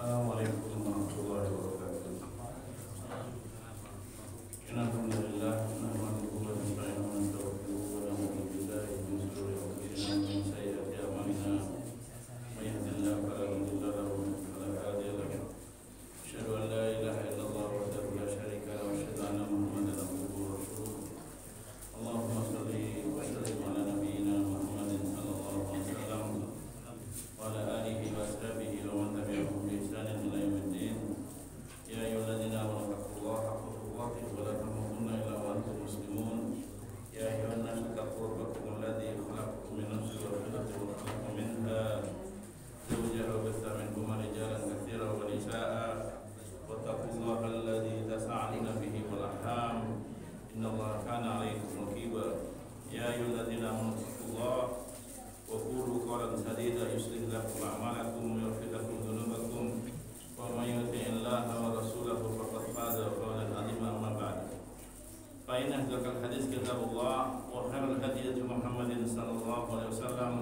Assalamualaikum warahmatullahi wabarakatuh. Alhamdulillah, nahmaduhu wa nasta'inuhu wa nastaghfiruh wa na'udzu billahi min shururi anfusina wa min sayyiati a'malina. May yahdihillahu fala mudilla lahu wa man yudlil fala hadiya lahu. Asyhadu an la ilaha illallah wahdahu la syarika lahu wa asyhadu anna Muhammadan abduhu wa rasuluh. Allahumma shalli wa sallim ala nabiyyina Muhammadin sallallahu alaihi wasallam wa ala alihi wa ashabihi wa man tabi'ahum bi ihsanin ila yaumiddin. Ya ayyuhalladzina amanu taqullaha haqqa tuqatih wa la tamutunna illa wa antum muslimun. Ya ayyuhan nasu taqu rabbakum alladzi khalaqakum min nafsin wahidatin wa khalaqa minha zawjaha wa batha minhuma rijalan katsiran wa nisaa'a wattaqullaha alladzi tasaaluna bihi wal arham innallaha kana 'alaykum raqiba. Ya ayyuhalladzina amanu taqullaha wa qulu qawlan sadida yuslih lakum a'malakum wa yaghfir lakum dhunubakum wa may yuti'illaha wa rasulahu faqad faza fawzan 'azima. Amma ba'd, fa inna asdaqal hadits kitabullah wa khairal hadi Muhammadin sallallahu alaihi wasallam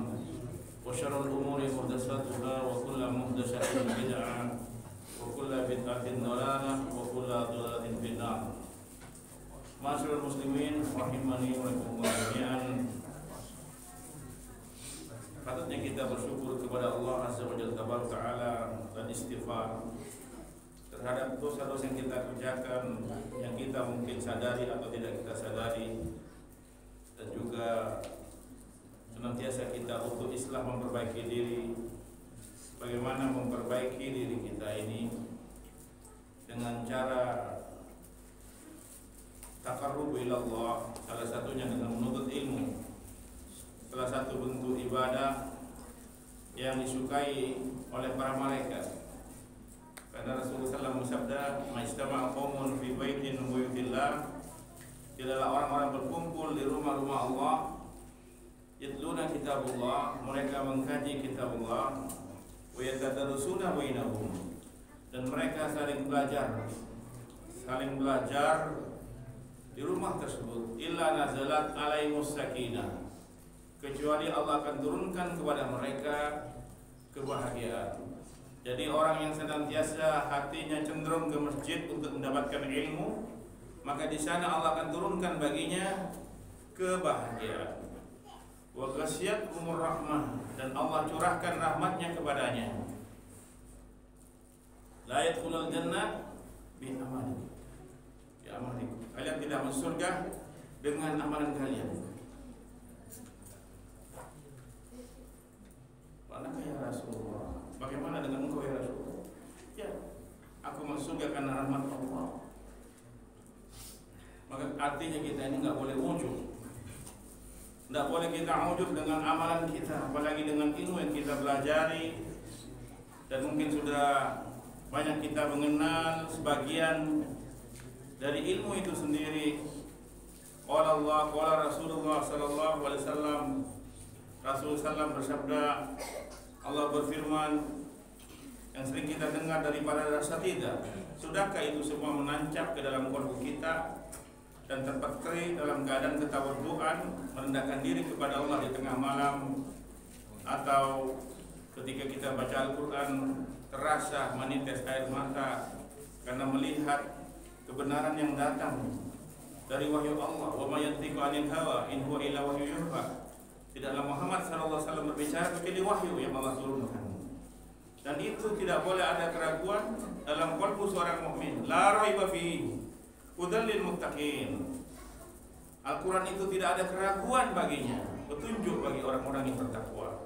wa syarrul umuri muhdatsatuha wa kullu muhdatsatin bid'ah wa kullu bid'atin dhalalah wa kullu dhalalatin finnar. Ma'asyiral muslimin rahimani wa rahimakumullah jami'an. Patutnya kita bersyukur kepada Allah Azza wa Jalla Ta'ala dan istighfar terhadap dosa-dosa yang kita kerjakan, yang kita mungkin sadari atau tidak kita sadari, dan juga senantiasa kita untuk islah memperbaiki diri. Bagaimana memperbaiki diri kita ini dengan cara taqarrub ila Allah, salah satunya dengan menuntut ilmu. Salah satu bentuk ibadah yang disukai oleh para malaikat. Karena Rasulullah SAW bersabda, "Majtama'a qaumun fi baitin min buyutillah." Tidaklah orang-orang berkumpul di rumah-rumah Allah, yatluna kitabullah, mereka mengkaji kitabullah, wa yatadarusuna bainahum, dan mereka saling belajar di rumah tersebut. Illa nazalat alaihimus sakinah, kecuali Allah akan turunkan kepada mereka kebahagiaan. Jadi orang yang senantiasa hatinya cenderung ke masjid untuk mendapatkan ilmu, maka di sana Allah akan turunkan baginya kebahagiaan. Wa ghasyiyatuhumur rahmah, dan Allah curahkan rahmatnya kepadanya. La yadkhulul jannah bi amali, ya amali. Kalian tidak masuk surga dengan amalan kalian. Manakah ya Rasulullah? Bagaimana dengan engkau ya Rasulullah? Ya, aku masuk surga karena rahmat Allah. Maka artinya kita ini nggak boleh ujub. Nggak boleh kita ujub dengan amalan kita, apalagi dengan ilmu yang kita pelajari. Dan mungkin sudah banyak kita mengenal sebagian dari ilmu itu sendiri. Qala Allah, qala Rasulullah sallallahu alaihi wasallam. Rasulullah SAW bersabda, Allah berfirman, yang sering kita dengar dari para asatidzah, sudahkah itu semua menancap ke dalam qalbu kita dan terpatri dalam keadaan ketawadhuan, merendahkan diri kepada Allah di tengah malam, atau ketika kita baca Al-Quran terasa menitis air mata karena melihat kebenaran yang datang dari wahyu Allah. Wa may yantiqu 'anil hawa in huwa illa wahyu yuha. Tidaklah Muhammad SAW berbicara kecuali wahyu yang Allah turunkan. Dan itu tidak boleh ada keraguan dalam qalbu seorang mukmin. La raiba fihi hudal lil muttaqin. Al-Quran itu tidak ada keraguan baginya, petunjuk bagi orang-orang yang bertakwa.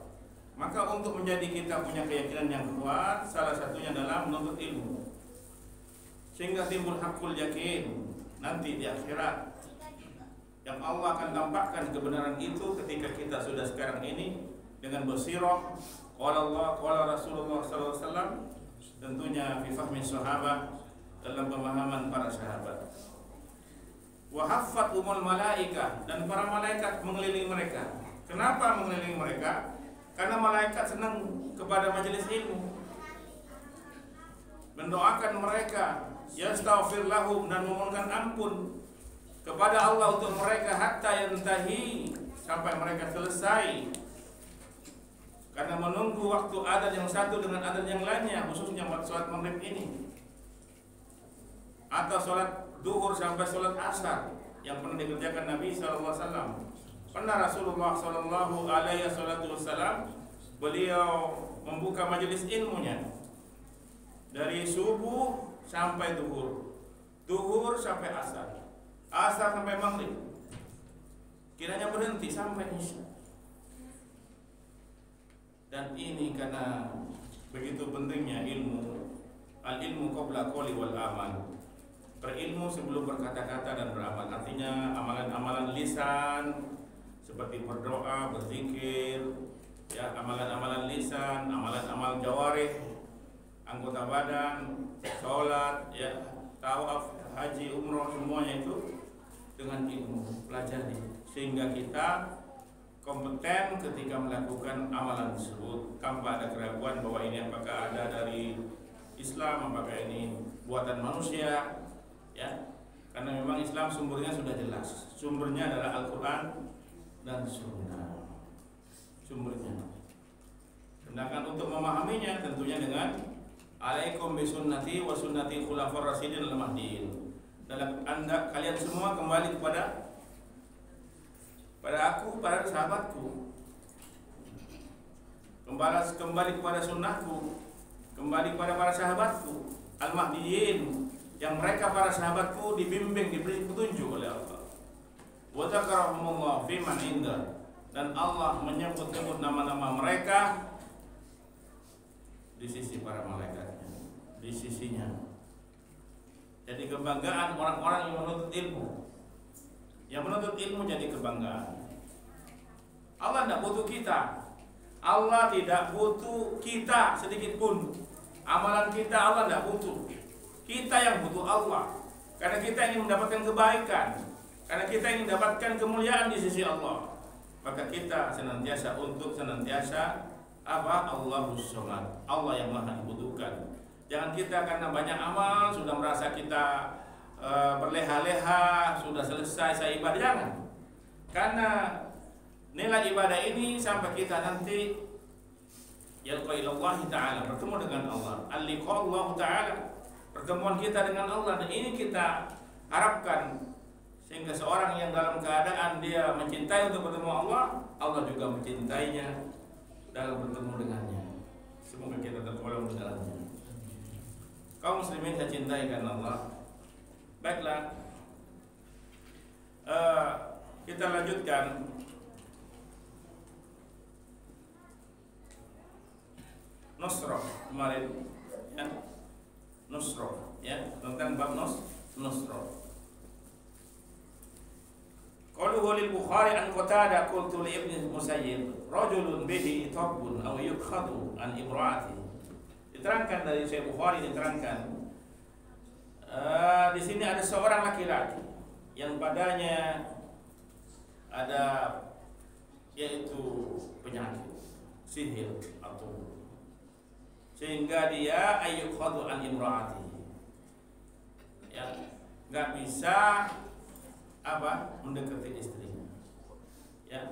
Maka untuk menjadi kita punya keyakinan yang kuat, salah satunya adalah menuntut ilmu, sehingga timbul hakul yakin nanti di akhirat, yang Allah akan tampakkan kebenaran itu ketika kita sudah sekarang ini dengan basirah. Qala Allah, qala Rasulullah sallallahu alaihi wasallam, tentunya fi fahmi sahabat, dalam pemahaman para sahabat. Wa haffat umul malaikah, dan para malaikat mengelilingi mereka. Kenapa mengelilingi mereka? Karena malaikat senang kepada majelis ilmu, mendoakan mereka, yastaghfir lahum, dan memohonkan ampun kepada Allah untuk mereka, hatta yantahi, sampai mereka selesai karena menunggu waktu adzan yang satu dengan adzan yang lainnya, khususnya sholat maghrib ini, atau sholat duhur sampai sholat asar yang pernah dikerjakan Nabi SAW. Pernah Rasulullah SAW beliau membuka majelis ilmunya dari subuh sampai duhur, duhur sampai asar, asar sampai maghrib, kiranya berhenti sampai isya. Dan ini karena begitu pentingnya ilmu, al-ilmu qabla qawli wal amal. Berilmu sebelum berkata-kata dan beramal. Artinya amalan-amalan lisan seperti berdoa, berzikir, ya, amalan-amalan lisan, amalan-amalan jawarih, anggota badan, sholat, ya, tawaf, haji, umroh, semuanya itu dengan ilmu, pelajari, sehingga kita kompeten ketika melakukan amalan tersebut tanpa ada keraguan bahwa ini apakah ada dari Islam, apakah ini buatan manusia, ya, karena memang Islam sumbernya sudah jelas, sumbernya adalah Al-Quran dan Sunnah, sumbernya. Sedangkan untuk memahaminya tentunya dengan alaikum bisunnati wa sunnati khulafur rasyidin al-mahdiyyin. Dalam Anda kalian semua kembali pada aku, pada sahabatku, kembali kepada sunnahku, kembali kepada para sahabatku al-mahdiyyin, yang mereka para sahabatku dibimbing, diberi petunjuk oleh Allah. Wa dzakarahumullah fi man inda, dan Allah menyebut-nyebut nama-nama mereka di sisi para malaikatnya, di sisinya. Jadi kebanggaan orang-orang yang menuntut ilmu. Yang menuntut ilmu jadi kebanggaan. Allah tidak butuh kita. Allah tidak butuh kita sedikit pun. Amalan kita Allah tidak butuh. Kita yang butuh Allah. Karena kita ingin mendapatkan kebaikan. Karena kita ingin mendapatkan kemuliaan di sisi Allah. Maka kita senantiasa Allahus Somad, Allah yang maha dibutuhkan. Jangan kita karena banyak amal sudah merasa kita berleha-leha, sudah selesai saya ibadah. Jangan. Karena nilai ibadah ini sampai kita nanti yalqa ilallah ta'ala, bertemu dengan Allah, al-liqa Allah ta'ala, pertemuan kita dengan Allah. Dan ini kita harapkan, sehingga seorang yang dalam keadaan dia mencintai untuk bertemu Allah, Allah juga mencintainya dalam bertemu dengannya. Semoga kita tertolong di dalamnya. Kaum muslimin saya cintai karena Allah. Baiklah, kita lanjutkan. Nusroh kemarin, ya, Nusroh, ya, tentang bab Nusroh. Qaluhu lil Bukhari an Qatadah qultu li Ibnu Musayyib rajulun bihi tabbun aw yukhadu an imraati. Diterangkan dari Syekh Bukhari, diterangkan di sini ada seorang laki-laki yang padanya ada yaitu penyakit sihir atau sehingga dia ayyukhadu an imraati, ya, nggak bisa mendekati istrinya, ya,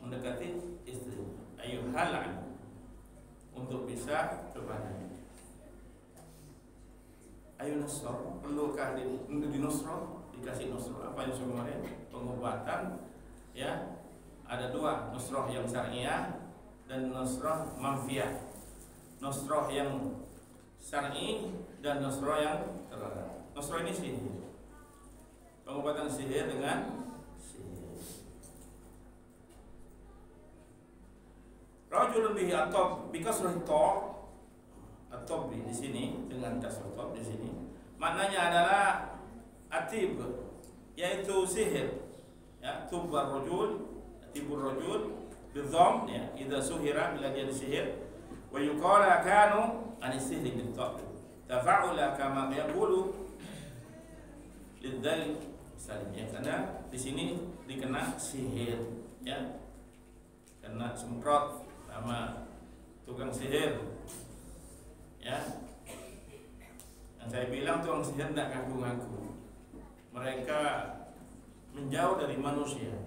mendekati istrinya, ayyuhalan, untuk bisa kepadanya. Ayo nusroh, perlukah untuk dinusroh, dikasih nusroh apa yang kemarin pengobatan, ya, ada dua, nusroh yang syariah dan nusroh manfiyah. Nusroh yang syar'i dan nusroh yang terlarang. Nusroh ini sihir, pengobatan sihir dengan sihir. Rajulun bihi at-tab bi kasrih ta, at-tab di sini dengan kasrah ta di sini maknanya adalah atib, yaitu sihir, ya, tubar rajul, atibur rajul bi dhamm, ya, idza suhira, bila dia disihir. Wa yuqala kanu an sihri bil ta, tafa'ula kama yaqulu lidzal salim, ya, karena di sini dikena sihir, ya, kena semprot sama tukang sihir, ya. Yang saya bilang tukang sihir tidak ngaku-ngaku, mereka menjauh dari manusia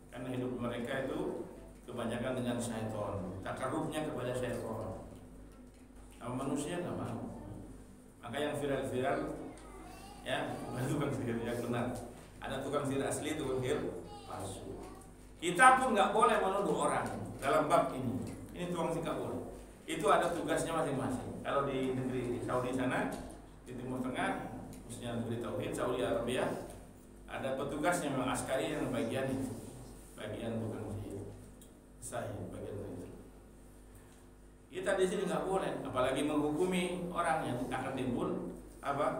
karena hidup mereka itu kebanyakan dengan syaitan, takarrubnya kepada syaitan. Sama manusia nggak mau. Maka yang viral-viral, ya, bukan tukang sihir yang benar. Ada tukang sihir asli, tukang sihir palsu. Kita pun nggak boleh menuduh orang dalam bab ini. Ini tukang sihir nggak boleh. Itu ada tugasnya masing-masing. Kalau di negeri Saudi sana, di Timur Tengah, khususnya negeri Tauhid, Saudi Arabia, ada petugasnya memang askari yang bagian itu, bagian tukang sihir, saya bagian itu. Kita di sini nggak boleh, apalagi menghukumi orang yang akan timbul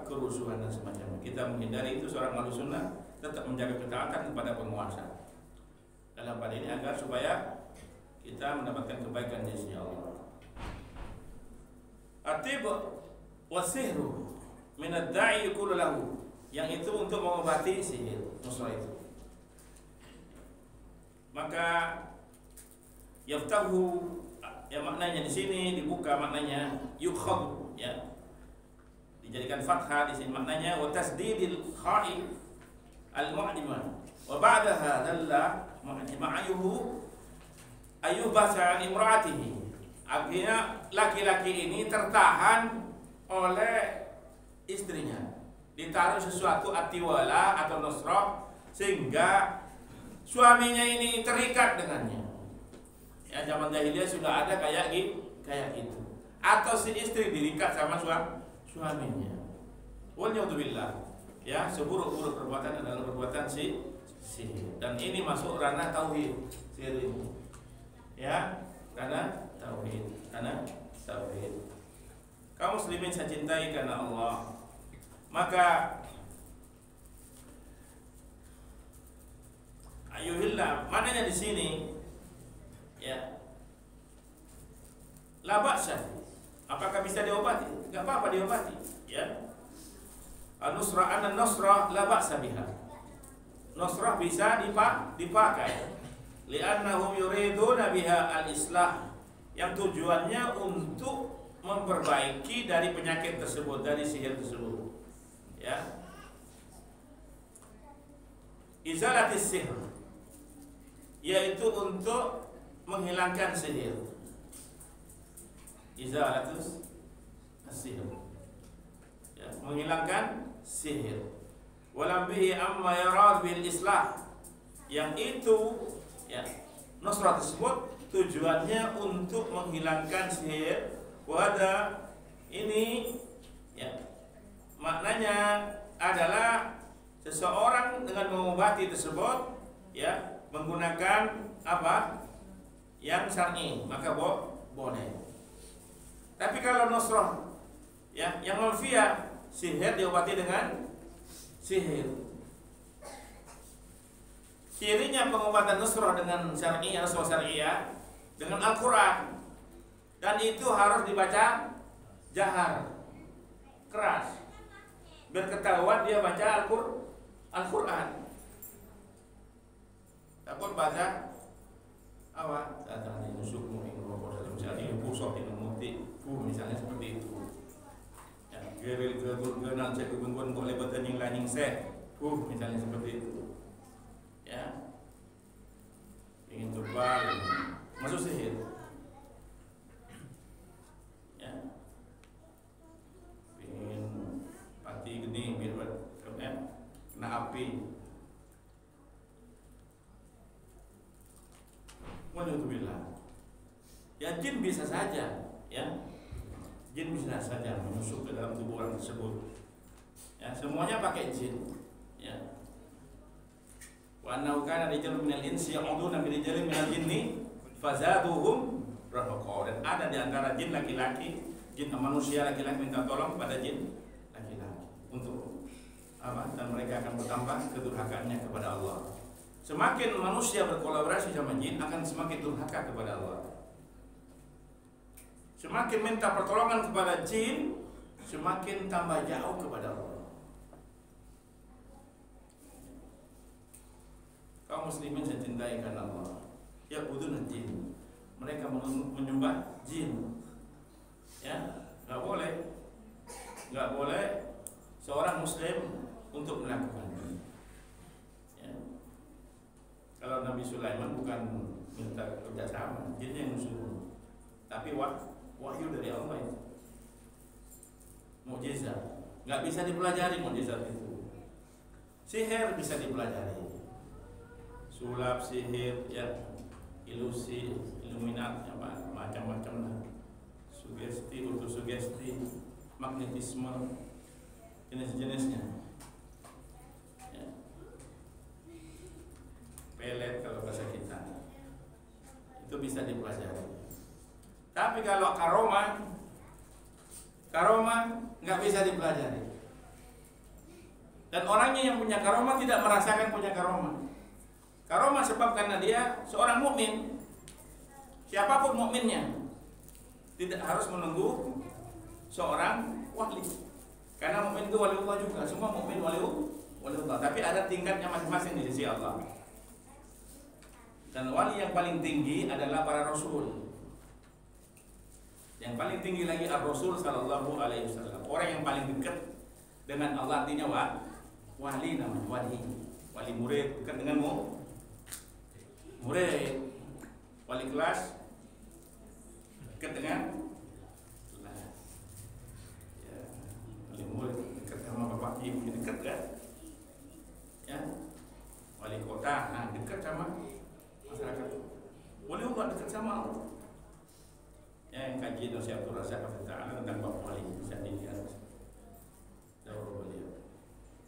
kerusuhan dan semacamnya. Kita menghindari itu. Seorang Ahlussunnah tetap menjaga ketaatan kepada penguasa dalam pada ini agar supaya kita mendapatkan kebaikan di sisi Allah. Atib wasihru min ad-da'i yaqulu lahu, yang itu untuk mengobati sihir nusrah itu. Maka yaftahu, ya maknanya di sini dibuka, maknanya yukhad, ya dijadikan fathah di sini, maknanya wa tasdidil kha'i al-mu'limah wa ba'daha dalla ma'ayuhu ayyubasa an imra'atihi. Artinya laki-laki ini tertahan oleh istrinya, ditaruh sesuatu atiwala atau nusrah sehingga suaminya ini terikat dengannya. Ya, zaman jahiliyah sudah ada kayak gitu. Atau si istri diikat sama suaminya. Waliyadzubillah. Ya, seburuk-buruk perbuatan adalah perbuatan sihir. Dan ini masuk ranah tauhid, sihir ini. Ya, ranah tauhid. Kaum muslimin saya cintai karena Allah. Maka ayuhillah, maknanya di sini, ya, la ba'sa. Apakah bisa diobati? Enggak apa-apa diobati, ya. An-nusrah an-nusrah la ba'sa biha. Nusrah bisa dipakai. Li'annahum yuriduna biha al-islah, yang tujuannya untuk memperbaiki dari penyakit tersebut, dari sihir tersebut, ya. Izalatis sihr, yaitu untuk menghilangkan sihir. Izalatus sihr, ya, menghilangkan sihir. Walam bihi amma yarad bil islah, yang itu, ya, nusrah tersebut tujuannya untuk menghilangkan sihir. Wada ini, ya, maknanya adalah seseorang dengan mengobati tersebut, ya, menggunakan apa yang syar'i, maka boleh. Tapi kalau nusrah, ya, yang malfiyah, sihir diobati dengan sihir. Cirinya pengobatan nusrah dengan syar'iyah, nusrah syar'iyah dengan Al-Quran, dan itu harus dibaca jahar, keras, biar ketahuan dia baca Al-Quran. Takut baca apa? Datang nusukmu ing rokok dalam misalnya pusok ing muti, misalnya seperti itu. Ya, geril genang saya kebengkuan kok lebat anjing lanying saya, misalnya seperti itu. Ya, ingin tebal, masuk sihir. Ya, ingin pati gini biar kena api. Walhamdulillah. Ya, jin bisa saja, ya, jin bisa saja menusuk ke dalam tubuh orang tersebut. Ya, semuanya pakai jin. Ya. Wa annahu kana rijalun minal insi ya'uduna bi rijalin minal jinni fazaduhum rahaqa. Dan ada di antara jin laki-laki, jin manusia laki-laki minta tolong pada jin laki-laki untuk apa? Dan mereka akan bertambah kedurhakaannya kepada Allah. Semakin manusia berkolaborasi sama jin, akan semakin durhaka kepada Allah. Semakin minta pertolongan kepada jin, semakin tambah jauh kepada Allah. Kaum muslimin saya cintai karena Allah. Ya budun jin, mereka menyembah jin. Ya, nggak boleh seorang muslim untuk melakukannya. Ya. Kalau Nabi Sulaiman bukan minta kerja tapi wahyu dari Allah itu. Mukjizat nggak bisa dipelajari mukjizat itu. Sihir bisa dipelajari, sulap, sihir, ya, ilusi, iluminat, macam-macam lah, sugesti, autosugesti, magnetisme, jenis-jenisnya, ya. Pelet kalau bahasa kita, itu bisa dipelajari. Tapi kalau karomah nggak bisa dipelajari. Dan orangnya yang punya karomah tidak merasakan punya karomah. Karomah sebab karena dia seorang mukmin. Siapapun mukminnya tidak harus menunggu seorang wali. Karena mukmin itu waliullah juga. Semua mukmin waliullah. Tapi ada tingkatnya masing-masing di sisi Allah. Dan wali yang paling tinggi adalah para rasul. Yang paling tinggi lagi ar-Rasul sallallahu alaihi wasallam. Orang yang paling dekat dengan Allah, artinya wali namanya, wali murid, dekat denganmu murid. Wali kelas dekat dengan kelas. Ya, wali murid dekat sama bapak ibu, dekat kan? Ya. Wali kota, dekat sama masyarakat. Wali Allah dekat sama Allah. Yang kaji nasihat Rasul Ta'ala tentang bab wali bisa dilihat jauh beliau.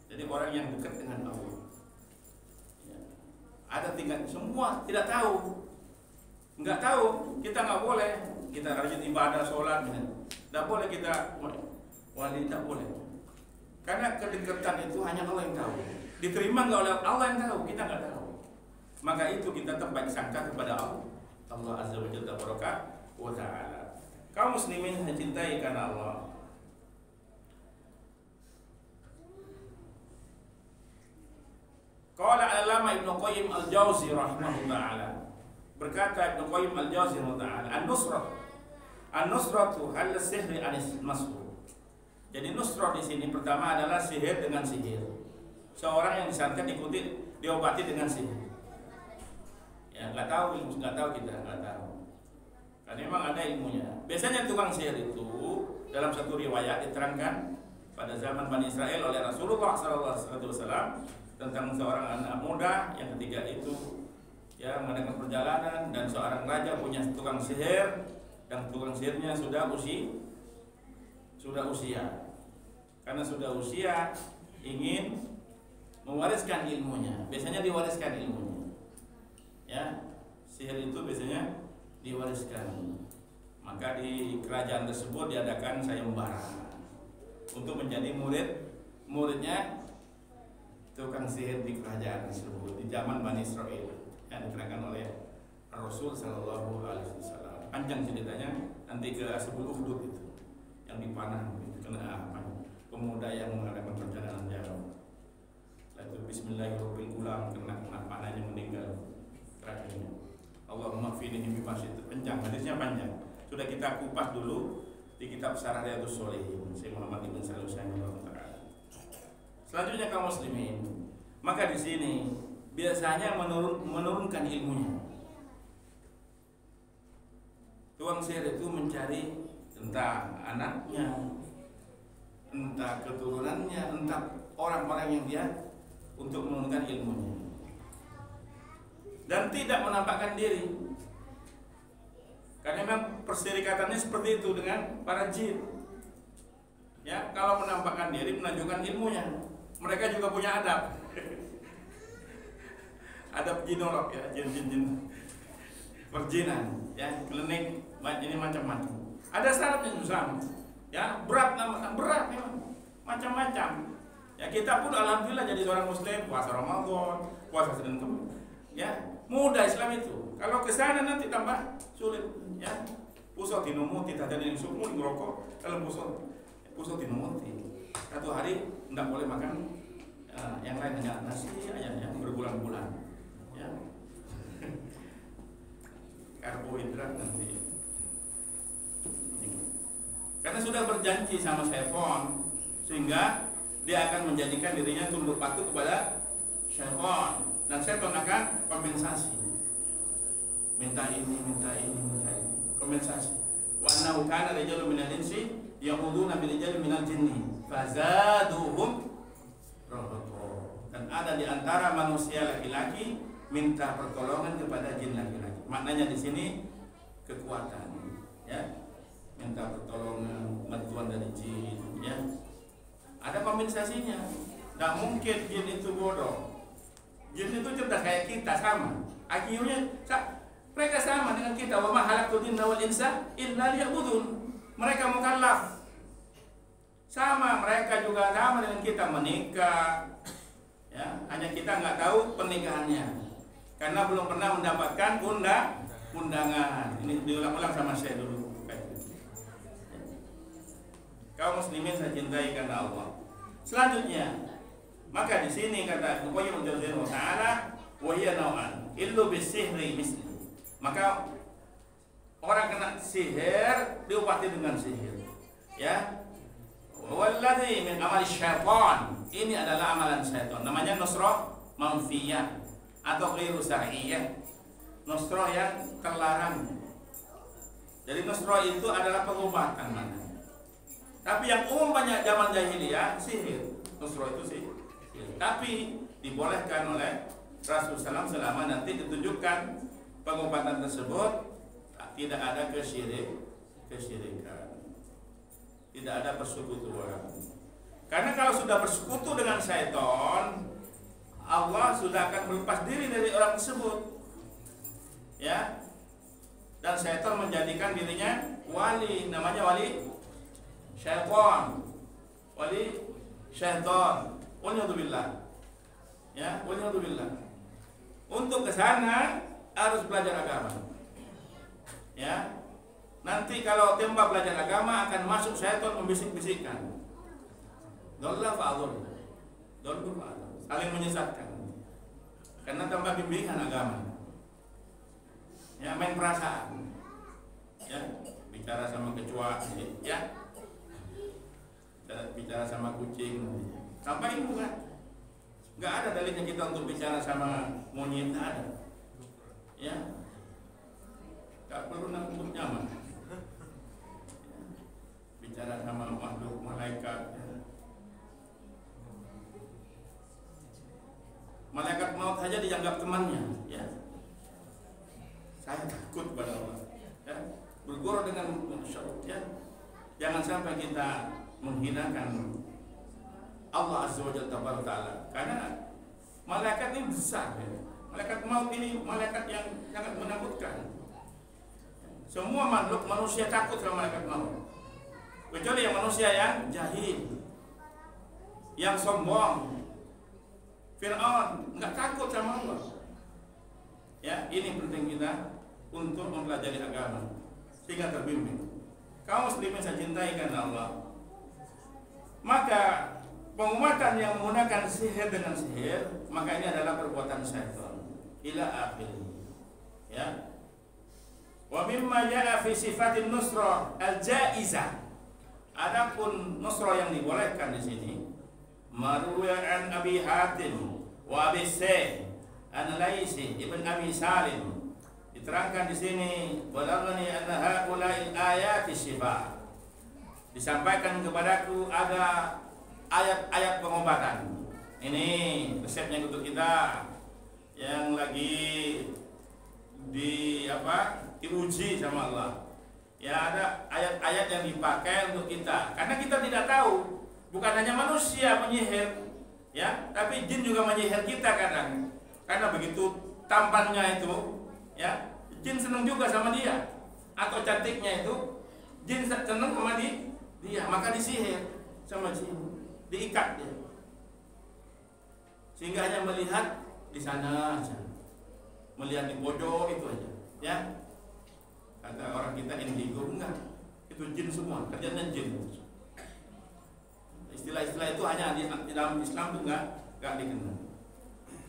Jadi orang yang dekat dengan Allah, ya, ada tingkat. Semua tidak tahu, nggak tahu. Kita nggak boleh. Kita rajin ibadah, sholat, tidak boleh kita wali, tidak boleh. Karena kedekatan itu hanya Allah yang tahu. Diterima nggak oleh Allah yang tahu, kita nggak tahu. Maka itu kita terbaik sangka kepada Allah Azza wa Jalla wa ta'ala. Kaum muslimin mencintai karena Allah. Qala al-Allamah Ibnu Qayyim al-Jauzi rahimahullah ta'ala. Berkata Ibnu Qayyim al-Jauzi rahimahullah ta'ala, An-nusratu hal sihri anis masrur. Jadi nusrah di sini pertama adalah sihir dengan sihir. Seorang yang disantet diobati dengan sihir. Ya, nggak tahu kita nggak tahu. Karena memang ada ilmunya. Biasanya tukang sihir itu dalam satu riwayat diterangkan pada zaman Bani Israel oleh Rasulullah SAW tentang seorang anak muda yang ketika itu ya mengadakan perjalanan dan seorang raja punya tukang sihir dan tukang sihirnya sudah usia. Karena sudah usia ingin mewariskan ilmunya. Biasanya diwariskan ilmunya. Ya, sihir itu biasanya diwariskan. Maka di kerajaan tersebut diadakan sayembara untuk menjadi muridnya tukang sihir di kerajaan tersebut di zaman Bani Israel yang diterangkan oleh Rasul Sallallahu Alaihi Wasallam. Panjang ceritanya, nanti ke Ashabul Ukhdud itu yang dipanah kena pemuda yang mengadakan perjalanan jauh. Lalu Bismillahirrahmanirrahim kena panahnya meninggal terakhirnya. Allahumma finihi bimasyid. Panjang, hadisnya panjang. Sudah kita kupas dulu di kitab Syarah Riyadhus Shalihin Syekh Muhammad Ibn Shalih Al-Utsaimin. Selanjutnya kaum muslimin, maka di sini biasanya menurunkan ilmunya. Tukang sihir itu mencari entah anaknya, entah keturunannya, entah orang-orang yang dia untuk menurunkan ilmunya. Dan tidak menampakkan diri. Karena memang perserikatannya seperti itu dengan para jin. Ya, kalau menampakkan diri menunjukkan ilmunya. Mereka juga punya adab. Adab jinolog ya, jin-jin perjinan, ya, klinik ini macam-macam. Ada syaratnya sama. Ya, berat memang, macam-macam. Ya, kita pun alhamdulillah jadi seorang muslim, puasa Ramadan, puasa Senin Kemis. Ya, mudah Islam itu. Kalau ke sana nanti tambah sulit, ya. Pusat dinumuti, tidak ada yang sumur ngerokok, kalau pusat dinumuti. Satu hari tidak boleh makan yang lain, hanya nasi ayam berbulan-bulan, ya. Karbohidrat nanti. Karena sudah berjanji sama syaitan, sehingga dia akan menjadikan dirinya tunduk patuh kepada syaitan. Dan syaitan akan kompensasi. Minta ini, kompensasi. Wa annahu kana rijalun minal insi ya'udzuuna bi rijalin minal jinni fazaduhum rahaqa. Dan ada di antara manusia laki-laki minta pertolongan kepada jin laki-laki. Maknanya di sini kekuatan, ya. Minta pertolongan, bantuan dari jin, ya. Ada kompensasinya. Tidak mungkin jin itu bodoh. Jin itu cerdas kayak kita, sama. Akhirnya mereka sama dengan kita. Wa ma khalaqtul jinna wal insa illa liya'budun. Mereka mukallaf. Sama, mereka juga sama dengan kita, menikah. Ya, hanya kita nggak tahu pernikahannya. Karena belum pernah mendapatkan undangan. Ini diulang-ulang sama saya dulu. Kaum muslimin saya cintai karena Allah. Selanjutnya, maka di sini kata Qayyim Al-Jauziyah Ta'ala, wa hiya naw'an illu bisihri misli. Maka orang kena sihir diobati dengan sihir. Ya. Walladzi min amali syaitan. Ini adalah amalan syaitan. Namanya nusrah manfiyah atau ghairu syar'iyyah. Nusrah yang terlarang. Jadi nusrah itu adalah pengobatan mana. Tapi yang umum banyak zaman jahiliyah sihir. Nusrah itu sihir. Tapi dibolehkan oleh Rasulullah SAW selama nanti ditunjukkan pengobatan tersebut tidak ada kesyirikan. Tidak ada persekutuan. Karena kalau sudah bersekutu dengan syaitan, Allah sudah akan berlepas diri dari orang tersebut. Ya. Dan syaitan menjadikan dirinya wali, namanya wali syaitan. Wali syaitan. Waliyadzubillah. Ya, waliyadzubillah. Untuk ke sana harus belajar agama. Ya. Nanti kalau tempat belajar agama akan masuk syaitan membisik-bisikkan. Dhalla fa'adhul. Dhalla fa'adhul. Saling menyesatkan. Karena tanpa bimbingan agama. Ya, main perasaan. Ya, bicara sama kecoa, ya. Bicara sama kucing. Tanpa ilmu kan? Enggak ada dalilnya kita untuk bicara sama monyet, ada. Ya. Enggak perlu untuk nyaman. Bicara sama makhluk malaikat. Malaikat maut saja dianggap temannya, ya. Saya takut pada Allah. Ya. Berguru dengan masyarakat, ya. Jangan sampai kita menghinakan Allah Azza wa Jalla Ta'ala. Karena malaikat ini besar, ya. Malaikat maut ini malaikat yang sangat menakutkan. Semua makhluk manusia takut sama malaikat maut. Kecuali yang manusia yang jahil, yang sombong. Fir'aun nggak takut sama Allah. Ya, ini penting kita untuk mempelajari agama sehingga terbimbing. Kaum muslimin saya cintai karena Allah. Maka pengobatan yang menggunakan sihir dengan sihir, maka ini adalah perbuatan syaitan. Ila akhir. Ya. Wa mimma ja'a fi sifatin nusra al-jaizah. Adapun nusra yang dibolehkan di sini, marwiya an Abi Hatim wa Abi Sa'id an Laisi ibn Abi Salim, diterangkan di sini balaghani anna haula'il ayati syifa. Disampaikan kepadaku ada ayat-ayat pengobatan. Ini resepnya untuk kita yang lagi diuji sama Allah. Ya, ada ayat-ayat yang dipakai untuk kita. Karena kita tidak tahu, bukan hanya manusia penyihir, ya, tapi jin juga menyihir kita kadang. Karena begitu tampannya itu, ya, jin senang juga sama dia. Atau cantiknya itu, jin senang sama dia, maka disihir sama jin, diikat dia. Sehingga hanya melihat di sana aja, melihat di pojok itu aja, ya. Kata orang kita indigo, enggak, itu jin semua, kerjanya jin. Istilah-istilah itu hanya di dalam Islam itu enggak dikenal.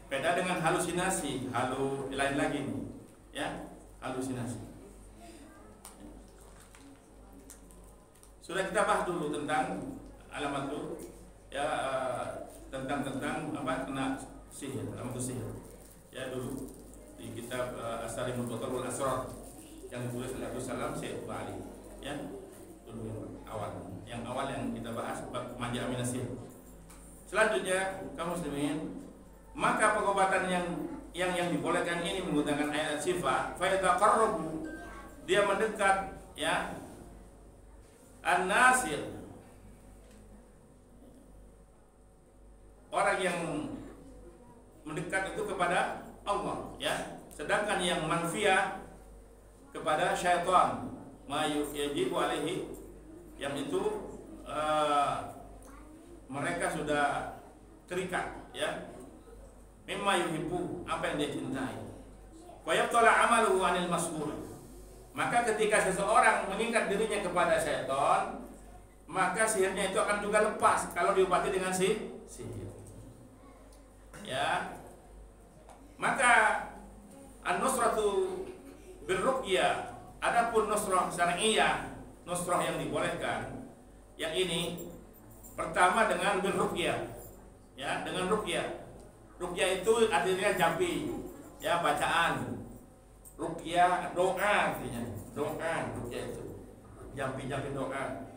Beda dengan halusinasi, lain lagi nih, ya, halusinasi. Sudah kita bahas dulu tentang alamat itu, ya, tentang apa kena sihir, alamat sihir, ya, dulu di kitab As-Sarimul Battar wal Asrar yang ditulis oleh Abdul Salam Syekh Ali. Ya, yang awal yang kita bahas bab manja aminasih. Selanjutnya kaum muslimin, maka pengobatan yang dibolehkan ini menggunakan ayat sifat fa yataqarrabu, dia mendekat ya an-nasir, orang yang mendekat itu kepada Allah ya, sedangkan yang manfiyah kepada syaitan ma yajibu alaihi, yang itu mereka sudah terikat ya, mimma yuhibbu, apa yang dia cintai, wa yabtala amaluhu anil mas'ul. Maka ketika seseorang mengikat dirinya kepada syaitan, maka sihirnya itu akan juga lepas kalau diobati dengan sihir. Ya. Maka an-nusratu birruqyah, adapun nusrah syar'iyyah, nusrah yang dibolehkan, yang ini pertama dengan birruqyah. Ya, dengan ruqyah. Ruqyah itu artinya jampi, ya bacaan. Ruqyah doa artinya, doa ruqyah itu. Jampi-jampi doa.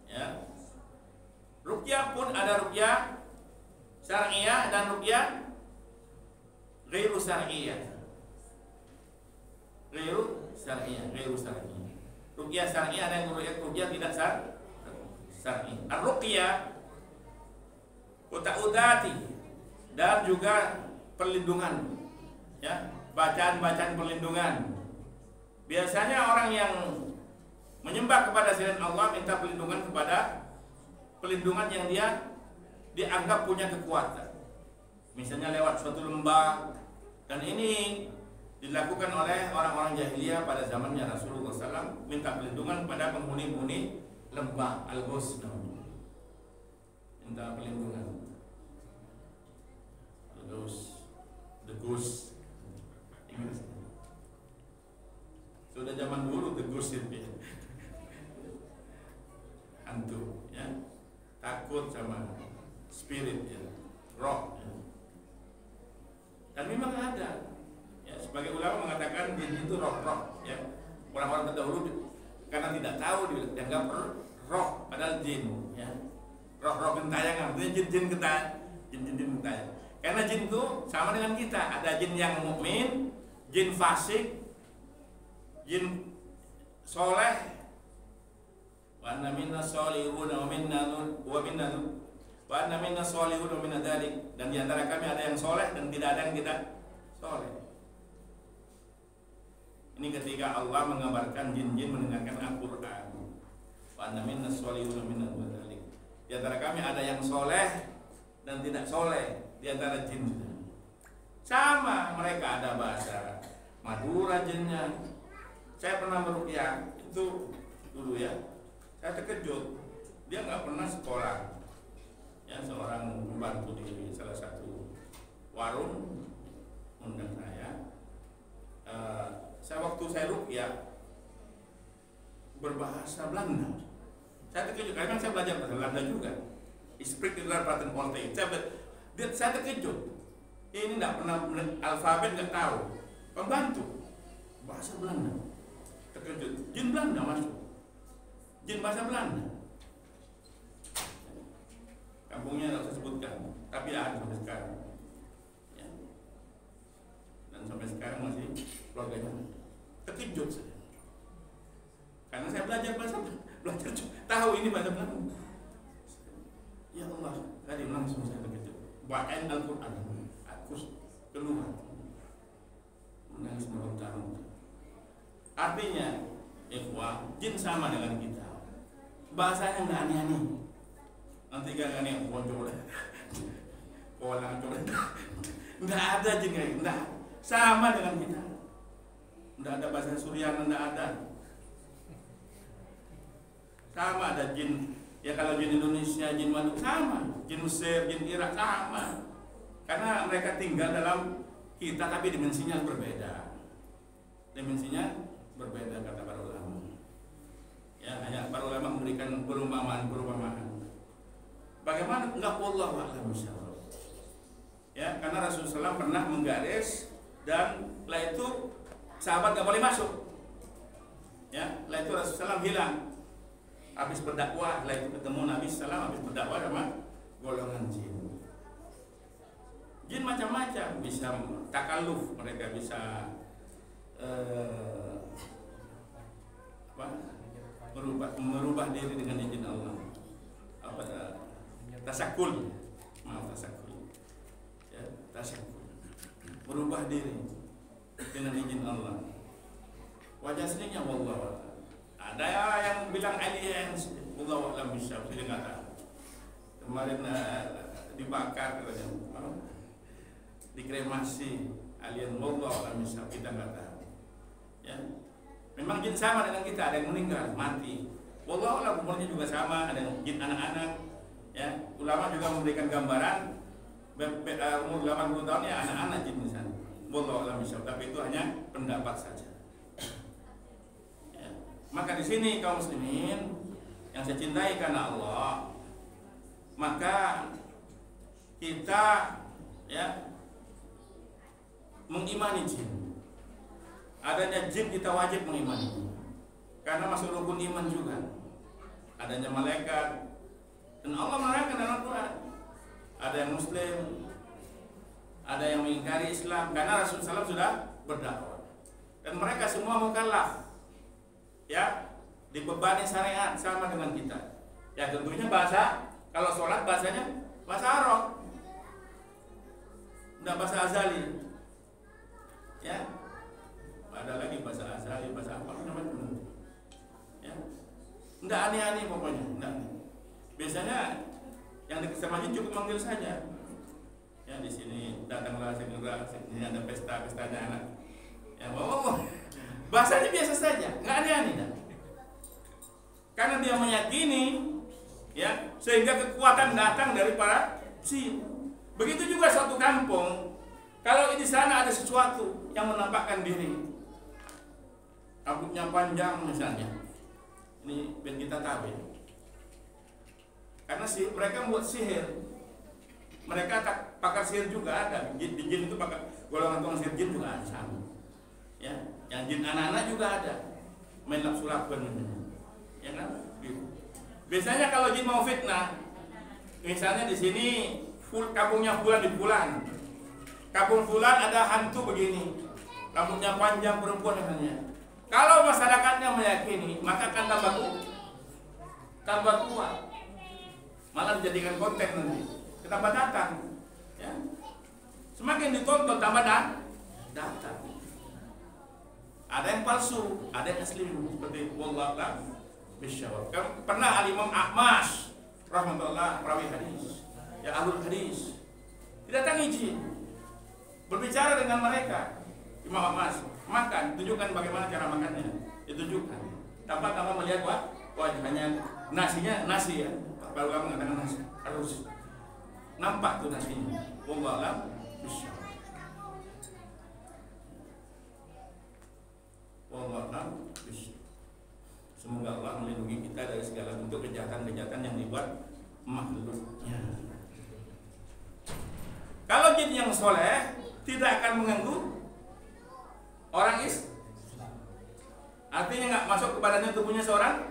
Ya. Ruqyah pun ada ruqyah syar'iyyah dan ruqyah ghairu syar'iyyah. Ghairu syar'iyyah. Ruqyah syar'iyyah ada yang ruqyah tidak syar'i. Ar-ruqyah uta'udati, dan juga perlindungan ya, bacaan-bacaan perlindungan. Biasanya orang yang menyembah kepada selain Allah minta perlindungan kepada perlindungan yang dia dianggap punya kekuatan, misalnya lewat suatu lembah, dan ini dilakukan oleh orang-orang jahiliyah pada zamannya Rasulullah SAW, minta perlindungan kepada penghuni-penghuni lembah Al-Ghus, minta perlindungan. The Ghost Inggris. Sudah zaman dulu The Ghost itu ya. Hantu ya, takut sama spirit ya, roh ya. Dan memang ada ya, sebagai ulama mengatakan jin itu roh-roh ya. Orang-orang terdahulu karena tidak tahu dianggap roh, padahal jin ya. Roh-roh gentayangan, itu jin gentayangan. Karena jin itu sama dengan kita, ada jin yang mukmin, jin fasik, jin soleh. Wa anna minna sholihun wa anna minna sholihun wa minna dzalik, dan di antara kami ada yang soleh dan tidak ada yang tidak soleh. Ini ketika Allah mengabarkan jin-jin mendengarkan Al-Qur'an. Wa anna minna sholihun wa minna dzalik. Di antara kami ada yang soleh dan tidak soleh di antara jin. Sama, mereka ada bahasa Madura jinnya. Saya pernah meruqyah itu dulu ya. Saya terkejut, dia nggak pernah sekolah. Ya, seorang pembantu di salah satu warung undang saya. Waktu saya ruqyah berbahasa Belanda. Saya terkejut karena saya belajar bahasa Belanda juga. Ispreek di luar Praten Ponte. Saya terkejut. Ini tidak pernah alfabet, nggak tahu. Pembantu bahasa Belanda. Terkejut. Jin Belanda masuk. Jin bahasa Belanda. Kampungnya tidak usah sebutkan, tapi ada sampai sekarang. Ya. Dan sampai sekarang masih keluarganya. Terkejut saya. Karena saya belajar tahu ini bahasa Belanda. Ya Allah, tadi langsung saya terkejut. Bacain Al-Quran, aku keluar menangis meronta-ronta. Artinya, ikhwah, jin sama dengan kita. Bahasanya nggak aneh-aneh. Nanti gak aneh, bocor, pola bocor. Nggak ada jin kayak, nggak sama dengan kita. Nggak ada bahasa Suryana, nggak ada. Sama ada jin. Ya kalau jin Indonesia, jin Madura sama, jin Mesir, jin Irak sama. Karena mereka tinggal dalam kita tapi dimensinya berbeda. Dimensinya berbeda kata para ulama. Ya, hanya para ulama memberikan perumpamaan. Bagaimana? Enggak, wallahu a'lam bishawab. Ya, karena Rasulullah SAW pernah menggaris dan setelah itu sahabat enggak boleh masuk. Ya, setelah itu Rasulullah SAW hilang. Habis berdakwah, setelah itu ketemu Nabi SAW habis berdakwah sama golongan jin. Jin macam-macam, bisa takalluf, mereka bisa merubah diri dengan izin Allah. Tasakul, ya, tasakul, merubah diri dengan izin Allah. Wajah aslinya wallah. Ada yang bilang aliens, wallahu a'lam bishawab, saya nggak tahu. Kemarin dibakar katanya, dikremasi alien, wallahu a'lam bishawab, kita nggak tahu. Ya, memang jin sama dengan kita, ada yang meninggal, mati. Wallahu a'lam, umurnya juga sama, ada yang jin anak-anak. Ya, ulama juga memberikan gambaran umur 80 tahun ya anak-anak jin di sana. Wallahu a'lam bishawab, tapi itu hanya pendapat saja. Maka di sini kaum muslimin yang saya cintai karena Allah, maka kita ya mengimani jin. Adanya jin kita wajib mengimani, karena masuk rukun iman juga. Adanya malaikat, dan Allah menerangkan dalam Quran. Ada yang muslim, ada yang mengingkari Islam, karena Rasulullah SAW sudah berdakwah. Dan mereka semua mukallaf, ya, dibebani syariat sama dengan kita. Ya tentunya bahasa, kalau sholat bahasanya bahasa Arab, enggak bahasa Azali. Ya, ada lagi bahasa Azali, bahasa apa namanya? Ya, enggak aneh-aneh pokoknya, enggak. Biasanya yang dekat sama jin cukup manggil saja. Ya, di sini datanglah segera, ini ada pestanya anak. Ya, bahasanya biasa saja, nggak aneh-aneh dah. Karena dia meyakini, ya, sehingga kekuatan datang dari para jin. Begitu juga suatu kampung, kalau di sana ada sesuatu yang menampakkan diri, rambutnya panjang misalnya, ini biar kita tahu ya. Karena mereka membuat sihir, mereka pakar sihir juga ada. Di jin itu pakar, golongan tukang sihir jin juga ada sama. Ya, yang jin anak-anak juga ada, main lap-sulapan, ya kan? Biasanya kalau jin mau fitnah, misalnya di sini kampungnya Fulan di Fulan, kampung Fulan ada hantu begini, rambutnya panjang perempuan namanya. Kalau masyarakatnya meyakini, maka akan tambah kuat, malah dijadikan konten nanti, tambah datang, ya. Semakin ditonton tambah datang. Ada yang palsu, ada yang asli, seperti wallahu a'lam bishawab. Pernah Al-Imam A'mash rahmatullah, perawi hadis, ya ahlul hadis, didatangi jin, berbicara dengan mereka. Imam A'mash makan, tunjukkan bagaimana cara makannya, ditunjukkan. Tanpa melihat wajahnya, nasinya nasi ya, kalau kamu mengatakan nasi harus nampak tuh nasinya. Wallahu a'lam bishawab. Wallahu bishawab. Semoga Allah melindungi kita dari segala bentuk kejahatan-kejahatan yang dibuat makhluknya. Kalau jin yang soleh tidak akan mengganggu orang Islam, artinya nggak masuk ke badannya, tubuhnya seorang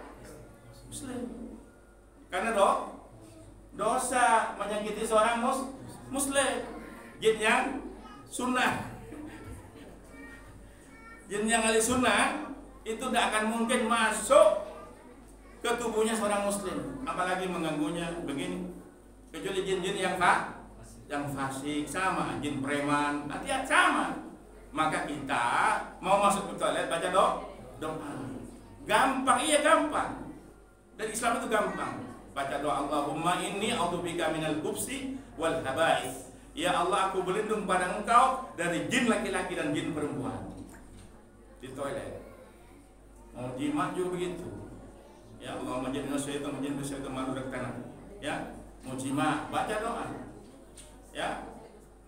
Muslim, karena dosa menyakiti seorang Muslim. Jin yang sunnah, jin yang ahli sunnah itu tidak akan mungkin masuk ke tubuhnya seorang Muslim, apalagi mengganggunya begini. Kecuali jin-jin yang fasik, sama jin preman, hati-hati sama. Maka kita mau masuk ke toilet baca doa. Gampang, iya gampang. Dan Islam itu gampang. Baca doa Allahumma inni a'udzubika minal khubsi wal haba'its. Ya Allah, aku berlindung pada Engkau dari jin laki-laki dan jin perempuan. Di toilet. Mau jimat juga begitu. Ya Allah, majidna syaitan marudakana. Ya, mau jimat baca doa. Ya.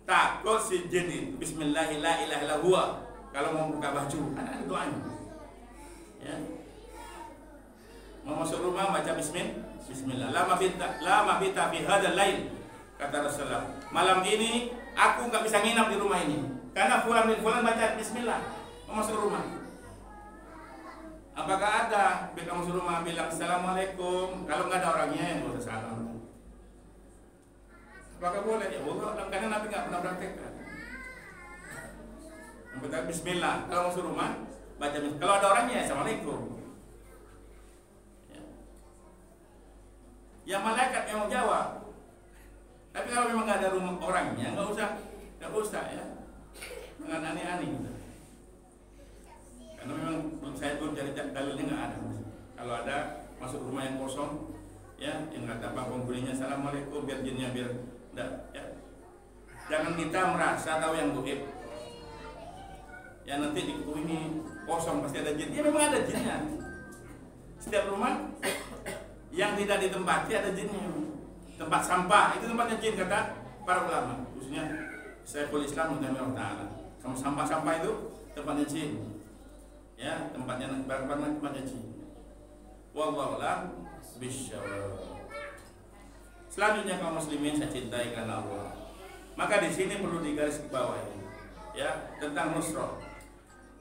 Takut si jin itu bismillahirrahmanirrahim. Kalau mau buka baju, ada doanya. Ya. Mau masuk rumah baca bismillah. Lama bita fi hadzal lail. Kata Rasulullah, malam ini aku nggak bisa nginap di rumah ini karena fulan bin fulan baca bismillah. Mau masuk rumah. Apakah ada bila masuk rumah bilang assalamualaikum? Kalau nggak ada orangnya yang boleh salam. Apakah boleh? Ya boleh. Karena Nabi nggak pernah praktekkan. Yang pertama Bismillah. Kalau masuk rumah baca Bismillah. Kalau ada orangnya assalamualaikum. Ya malaikat yang mau jawab. Tapi kalau memang nggak ada rumah orangnya nggak usah ya. Dengan aneh-aneh gitu. Karena memang saya belum cari dalilnya nggak ada. Kalau ada masuk rumah yang kosong, ya yang kata apa penghuninya assalamualaikum biar jinnya biar enggak ya. Jangan kita merasa tahu yang gaib. Ya nanti di ini kosong pasti ada jin. Ya memang ada jinnya. Setiap rumah yang tidak ditempati ada jinnya. Tempat sampah itu tempatnya jin kata para ulama. Khususnya Syekhul Islam Muhammad Taala. Sama sampah-sampah itu tempatnya jin. Ya, tempatnya jin. Wallahu a'lam bishawab. Selanjutnya kaum muslimin saya cintai karena Allah. Maka di sini perlu digarisbawahi ya tentang nusrah.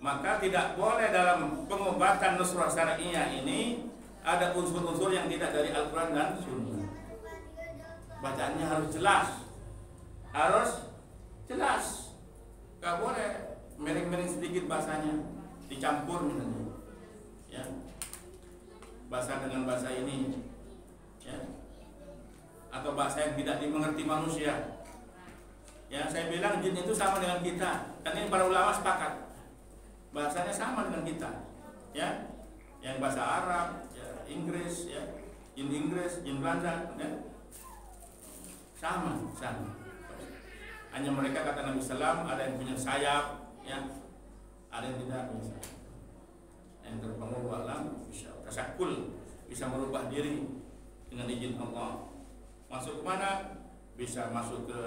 Maka tidak boleh dalam pengobatan nusrah syariah ini ada unsur-unsur yang tidak dari Al-Qur'an dan Sunnah. Bacaannya harus jelas. Gak boleh miring-miring sedikit bahasanya. Dicampur misalnya ya bahasa dengan bahasa ini ya atau bahasa yang tidak dimengerti manusia ya. Saya bilang jin itu sama dengan kita, kan ini para ulama sepakat bahasanya sama dengan kita ya, yang bahasa Arab ya, Inggris ya, jin Inggris, jin Belanda ya. sama hanya mereka kata Nabi Sallam ada yang punya sayap ya, ada yang tidak bisa. Yang terpengaruh alam bisa tasakul, bisa merubah diri dengan izin Allah. Masuk ke mana? Bisa masuk ke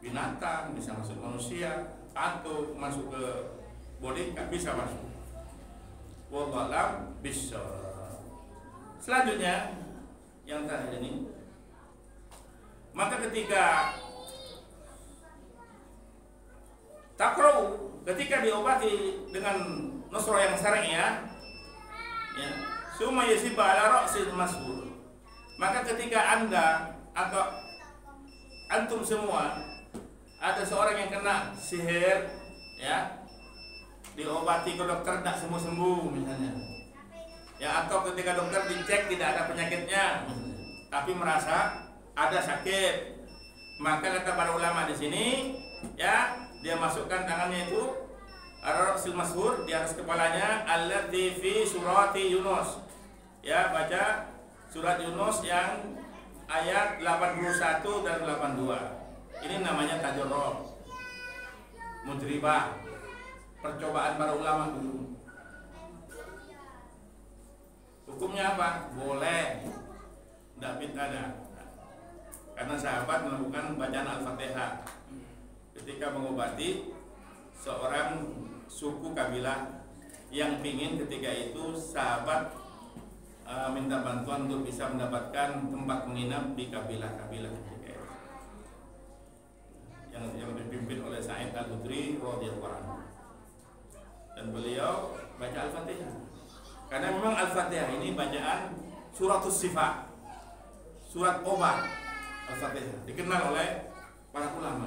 binatang, bisa masuk manusia, atau masuk ke boneka, bisa masuk. Wallahu a'lam bishawab. Selanjutnya yang terakhir ini, maka ketika takrau, ketika diobati dengan nusrah yang syariah ya, summa yasiba ala ra'sil masbur, maka ketika Anda atau antum semua ada seorang yang kena sihir ya, diobati ke dokter tidak sembuh misalnya ya, atau ketika dokter dicek tidak ada penyakitnya tapi merasa ada sakit, maka kata para ulama di sini ya, dia masukkan tangannya itu ar-ra'sil mashur di atas kepalanya, allati fi surati Yunus ya, baca surat Yunus yang ayat 81 dan 82. Ini namanya tajarrub, mujribah, percobaan para ulama dulu. Hukumnya apa? Boleh, tidak bid'ah, karena sahabat melakukan bacaan Al-Fatihah ketika mengobati seorang suku kabilah yang ingin ketika itu sahabat minta bantuan untuk bisa mendapatkan tempat menginap di kabilah-kabilah ketika itu, yang dipimpin oleh Sa'id Al-Khudri radhiyallahu anhu, dan beliau baca Al-Fatihah karena memang Al-Fatihah ini bacaan suratus sifat, surat obat. Al-Fatihah dikenal oleh para ulama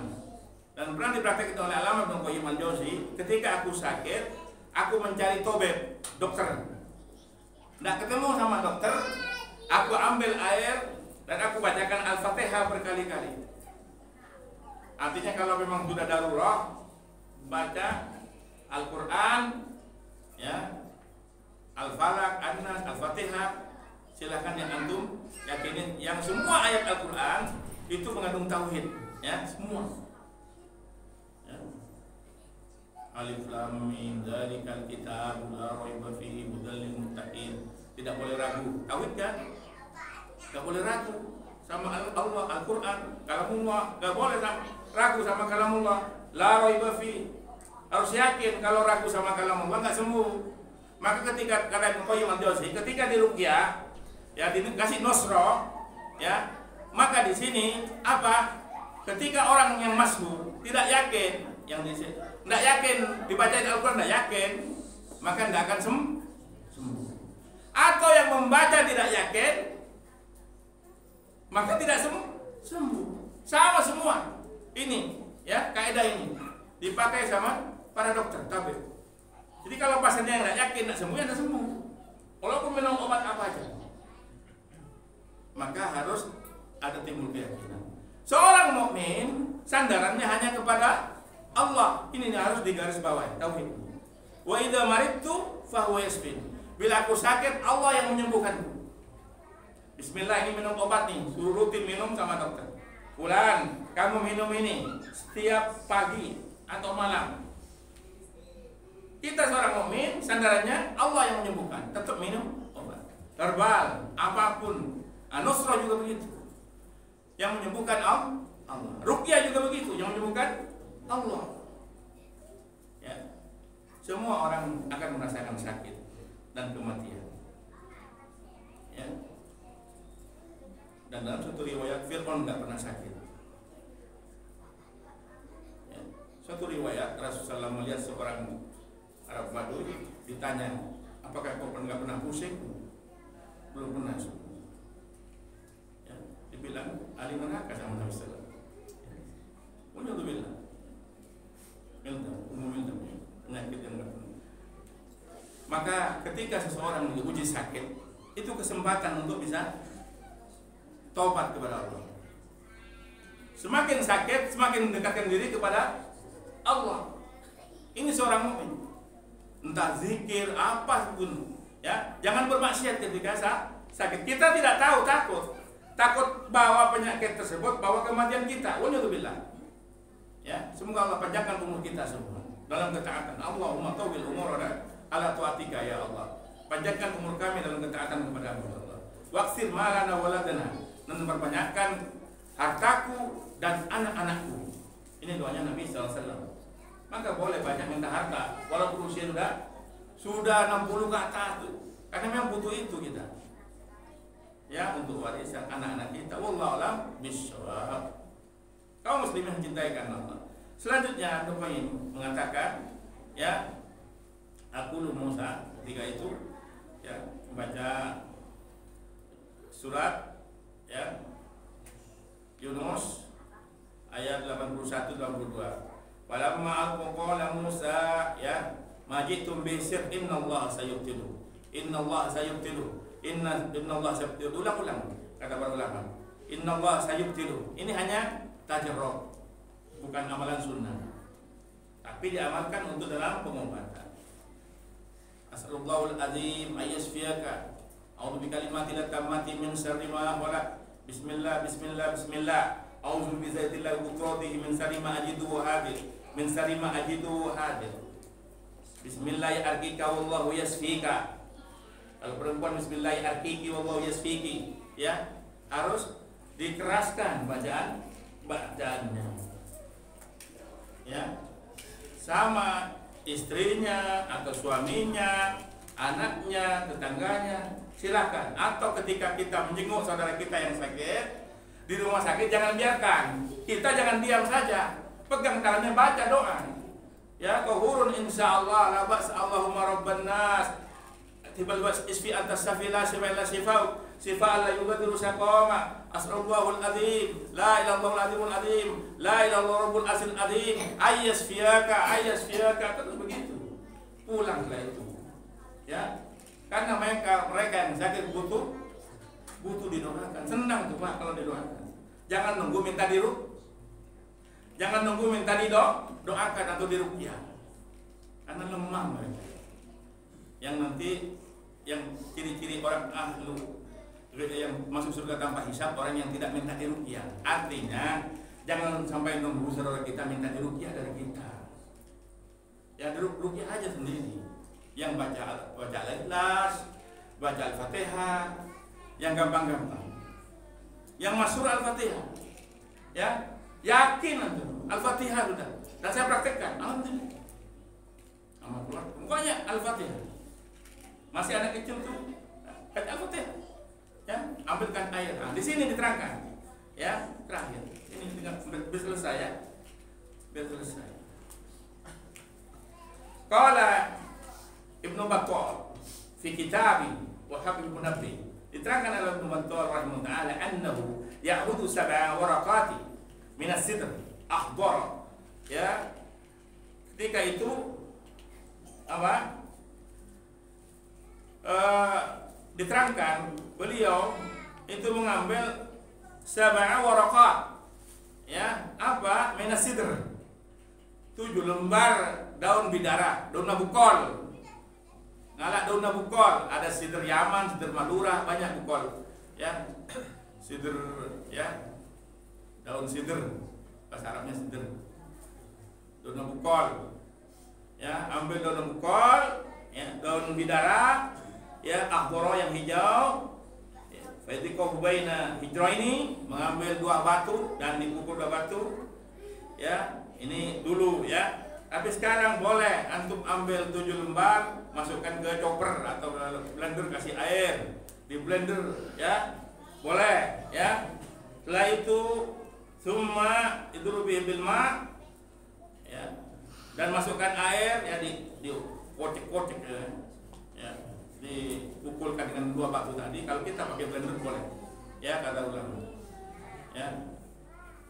dan pernah dipraktikkan oleh Allamah Ibnu Qayyim al-Jauzi. Ketika aku sakit, aku mencari tobet dokter, tidak ketemu sama dokter, aku ambil air dan aku bacakan Al-Fatihah berkali-kali. Artinya kalau memang sudah darurat, baca Al-Quran ya, Al-Falaq, An-Nas, Al-Fatihah. Silahkan yang antum yakinin, yang semua ayat Al-Quran itu mengandung tauhid ya, semua ya. Alif Lam Mim dzalikal kitab la raiba fihi hudal lil muttaqin. Tidak boleh ragu, tauhid kan? Tidak boleh ragu sama Allah, Al-Quran, kalamullah. Tidak boleh ragu sama kalamullah, la raiba fihi. Harus yakin, kalau ragu sama kalamullah nggak sembuh. Maka ketika kata Ibnu Qayyim al-Jauzi, ketika diruqyah ya, dikasih nusrah ya, maka di sini apa? Ketika orang yang mashur tidak yakin, yang tidak yakin dibacain Al-Quran tidak yakin, maka tidak akan sembuh. membaca tidak yakin, maka tidak sembuh. Sama semua. Ini ya, kaidah ini dipakai sama para dokter tabib. Jadi kalau pasiennya yang tidak yakin tidak sembuh, ya tidak sembuh. Walaupun minum obat apa aja, maka harus ada timbul keyakinan. Seorang mukmin sandarannya hanya kepada Allah. Ini harus digarisbawahi, tauhid. Wa idza maridtu fahuwa yashfin. Bila aku sakit, Allah yang menyembuhkanku. Bismillah, ini minum obat nih, suruh rutin minum sama dokter. Fulan, kamu minum ini setiap pagi atau malam. Kita seorang mukmin sandarannya Allah yang menyembuhkan, tetap minum obat. Herbal, apapun. Nusra juga begitu. Yang menyembuhkan Allah. Ruqyah juga begitu, yang menyembuhkan Allah. Ya. Semua orang akan merasakan sakit dan kematian. Ya. Dan dalam satu riwayat Fir'aun nggak pernah sakit. Ya. Suatu riwayat Rasulullah melihat seorang Arab Badui, ditanya, apakah kau nggak pernah pusing? Belum pernah. Ya. Dibilang ahli neraka sama Nabi Sallallahu Alaihi Wasallam. Alhamdulillah. Penyakit yang nggak pernah. Maka ketika seseorang diuji sakit, itu kesempatan untuk bisa taubat kepada Allah. Semakin sakit, semakin mendekatkan diri kepada Allah. Ini seorang mukmin. Entah zikir apa pun, ya. Jangan bermaksiat ketika sakit. Kita tidak tahu, takut bawa penyakit tersebut, bawa kematian kita. Walhamdulillah. Ya, semoga Allah panjangkan umur kita semua dalam ketaatan. Allahumma tawil umurana ala taatika ya Allah. Panjangkan umur kami dalam ketaatan kepada Allah. Waqsir malana waladana, dan memperbanyakkan hartaku dan anak-anakku. Ini doanya Nabi SAW. Maka boleh banyak minta harta, walaupun usia sudah 60 ke atas tuh. Karena memang butuh itu kita. Ya, untuk warisan anak-anak kita. Wallahu a'lam bishawab. Kaum muslimin mencintai karena Allah. Selanjutnya poin mengatakan, ya, aku Musa ketika itu ya membaca surat ya Yunus ayat 81-82. Walamma alqala Musa ya majitum bisir innallaha sayubtilu. Innallaha sayubtilu. Innallaha sayubtilu. Ulang-ulang kata para ulama. Innallaha sayubtilu. Ini hanya tajarrub, bukan amalan sunnah. Tapi diamalkan untuk dalam pengobatan. As'alullahul azim ayyasfiyaka. A'udzu bikalimatil tammati min syarri ma khalaq. Bismillah bismillah bismillah. A'udzu bizatillah qudratihi min syarri ma ajidu wa hadir. Min syarri ma ajidu wa hadir. Bismillah arqika wallahu yasfika. Kalau perempuan bismillah arqiki wallahu yasfiki, ya, harus dikeraskan bacaannya. Ya. Sama istrinya atau suaminya, anaknya, tetangganya, silakan. Atau ketika kita menjenguk saudara kita yang sakit di rumah sakit, jangan biarkan. Kita jangan diam saja. Pegang tangannya, baca doa. Ya, qahurun insyaallah la ba's Allahumma rabban nas. Tibal was isfi atas safila sifa'ila sifau sifa'al la yugadiru saqama. Asrallahul azim la ilallahul azimul azim la ilallah rabbul asil azim ayyasfiyaka terus begitu. Pulanglah itu. Ya. Karena mereka yang sakit butuh didoakan. Senang tuh Pak kalau didoakan. Jangan nunggu minta doakan atau diruqyah. Karena lemah mereka. Yang nanti yang ciri-ciri orang ahlu yang masuk surga tanpa hisab, orang yang tidak minta diruqyah. Artinya jangan sampai nunggu saudara kita minta diruqyah dari kita. Ya diruqyah aja sendiri. Yang baca Al-Ikhlas, baca Al-Fatihah, yang gampang-gampang. Yang masyhur Al-Fatihah. Ya, yakin antum Al-Fatihah sudah. Dan saya praktekkan, alhamdulillah. Amal keluar, pokoknya Al-Fatihah. Masih anak kecil tuh, baca Al-Fatihah. Ya, ambilkan air. Nah, di sini diterangkan. Ya, terakhir. Ini tinggal biar selesai ya. Biar selesai. Qala Ibnu Battal fi kitabi Wahab bin Munabbi. Diterangkan oleh Ibnu Battal rahimahullah taala annahu ya'budu sab'a waraqati min as-sidr akhdar. Ya. Ketika itu apa? Diterangkan beliau itu mengambil sab'a waraqat. Ya, apa? Min as-sidr. 7 lembar daun bidara, daun nabukol. Ngalak daun nabukol, ada sidr Yaman, sidr Madura, banyak bukol. Ya. Sidr ya. Daun sidr. Bahasa Arabnya sidr. Daun nabukol. Ya, ambil daun nabukol, ya, daun bidara, ya, akhdara yang hijau. Faidikoh baina hijraini, mengambil 2 batu dan dipukul 2 batu. Ya, ini dulu ya. Tapi sekarang boleh antum ambil 7 lembar, masukkan ke chopper atau blender, kasih air di blender ya, boleh ya. Setelah itu summa idrubi bil ma ya, dan masukkan air ya, di kocek-kocek ya, dipukulkan dengan 2 batu tadi. Kalau kita pakai blender boleh ya, kata ulama ya.